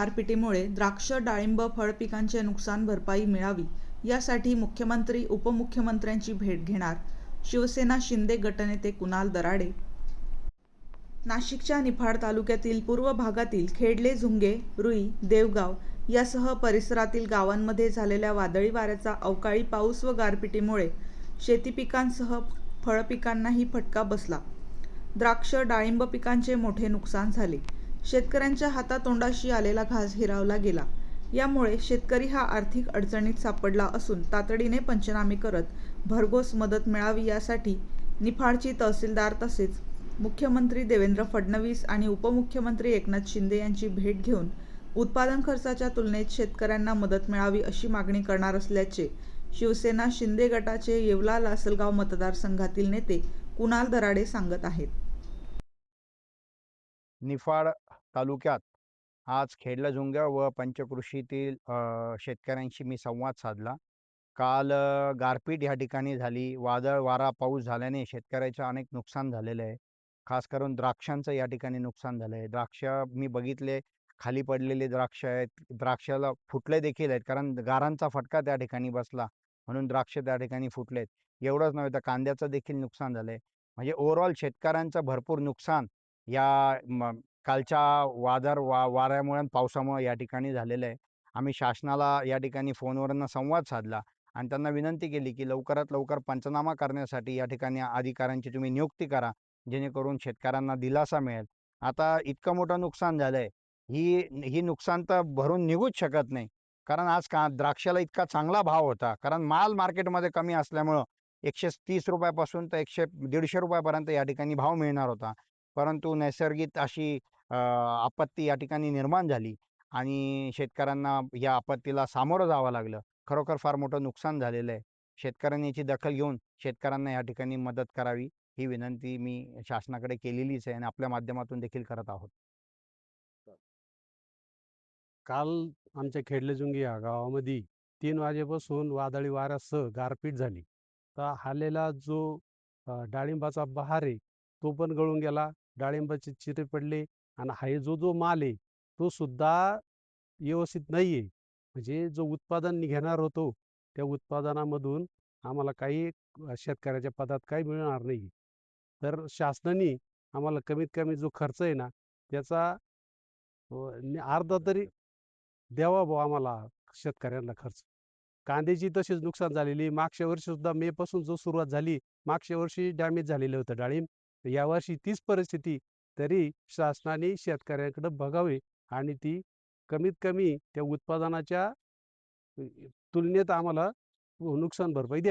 गारपिटीमुळे द्राक्ष डाळिंब फळ पिकांचे नुकसान भरपाई मिळावी यासाठी मुख्यमंत्री उपमुख्यमंत्र्यांची भेट घेणार शिवसेना शिंदे गटनेते कुणाल दराडे। नाशिकच्या निफाड तालुक्यातील पूर्व भागातील खेडले झुंगे, रुई, देवगाव यासह परिसरातील गावांमध्ये झालेल्या वादळी वाऱ्याचा, अवकाळी पाऊस व गारपिटीमुळे शेती पिकांसह फळपिकांनाही फटका बसला। द्राक्ष डाळिंब पिकांचे मोठे नुकसान झाले। शेतकऱ्यांच्या हातातोंडाशी आलेला घास हिरावला गेला। यामुळे शेतकरी हा आर्थिक अडचणीत सापडला असून तातडीने पंचनामे करत भरघोस मदत मिळावी यासाठी निफाडची तहसीलदार तसेच मुख्यमंत्री देवेंद्र फडणवीस आणि उपमुख्यमंत्री एकनाथ शिंदे यांची भेट घेऊन उत्पादन खर्चाच्या तुलनेत शेतकऱ्यांना मदत मिळावी अशी मागणी करणार असल्याचे शिवसेना शिंदे गटाचे येवला लासलगाव मतदारसंघातील नेते कुणाल दराडे सांगत आहेत। निफाड तालुक्यात आज खेडलाझुंगा व पंचकृषीतील शेतकऱ्यांशी मी संवाद साधला। काल गारपीट या ठिकाणी झाली। वादळ वारा पाऊस झाल्याने शेतकऱ्याचं अनेक नुकसान झालेलं आहे। खास करून द्राक्षांचं या ठिकाणी नुकसान झालं आहे। द्राक्ष मी बघितले, खाली पडलेले द्राक्ष आहेत, द्राक्षाला फुटले देखील आहेत, कारण गारांचा फटका त्या ठिकाणी बसला म्हणून द्राक्ष त्या ठिकाणी फुटलेत। एवढंच नव्हे तर कांद्याचं देखील नुकसान झालंय। म्हणजे ओव्हरऑल शेतकऱ्यांचं भरपूर नुकसान या कालच्या वाऱ्यामुळे आणि पावसामुळे या ठिकाणी झालेलं आहे। आम्ही शासनाला या ठिकाणी फोनवरून संवाद साधला आणि त्यांना विनंती केली की लवकरात लवकर पंचनामा करण्यासाठी या ठिकाणी अधिकाऱ्यांची तुम्ही नियुक्ती करा, जेणेकरून शेतकऱ्यांना दिलासा मिळेल। आता इतकं मोठं नुकसान झालंय, ही नुकसान तर भरून निघूच शकत नाही, कारण आज द्राक्षाला इतका चांगला भाव होता, कारण माल मार्केटमध्ये कमी असल्यामुळं 130 रुपयापासून तर 100-150 रुपयापर्यंत या ठिकाणी भाव मिळणार होता। परंतु नैसर्गिक अशी आपत्ती या ठिकाणी निर्माण झाली आणि शेतकऱ्यांना या आपत्तीला सामोरं जावं लागलं। खरोखर फार मोठं नुकसान झालेलं आहे। शेतकऱ्यांनी याची दखल घेऊन शेतकऱ्यांना या ठिकाणी मदत करावी, ही विनंती मी शासनाकडे केलेलीच आहे आणि आपल्या माध्यमातून देखील करत आहोत। काल आमच्या खेडलेजुंगी या गावामध्ये 3 वाजेपासून वादळी वाऱ्यासह गारपीट झाली। तर आलेला जो डाळिंबाचा बहार आहे तो पण गळून गेला, डाळिंबाचे चिरे पडले आणि हा जो माल आहे तो सुद्धा व्यवस्थित नाही आहे। म्हणजे जो उत्पादन निघणार होतो त्या उत्पादनामधून आम्हाला काही शेतकऱ्याच्या पदात काही मिळणार नाही। तर शासनाने आम्हाला कमीत कमी जो खर्च आहे ना त्याचा अर्धा तरी द्यावा बुवा आम्हाला शेतकऱ्यांना खर्च। कांद्याची तशीच नुकसान झालेली। मागच्या वर्षी सुद्धा मे पासून जो सुरुवात झाली, मागच्या वर्षी डॅमेज झालेलं होतं डाळिंब। यावर्षी तीच परिस्थिती, तरी शासनाने शेतकऱ्यांकडे बघावे आणि ती कमीत कमी त्या उत्पादनाच्या तुलनेत आम्हाला नुकसान भरपाई द्यावी।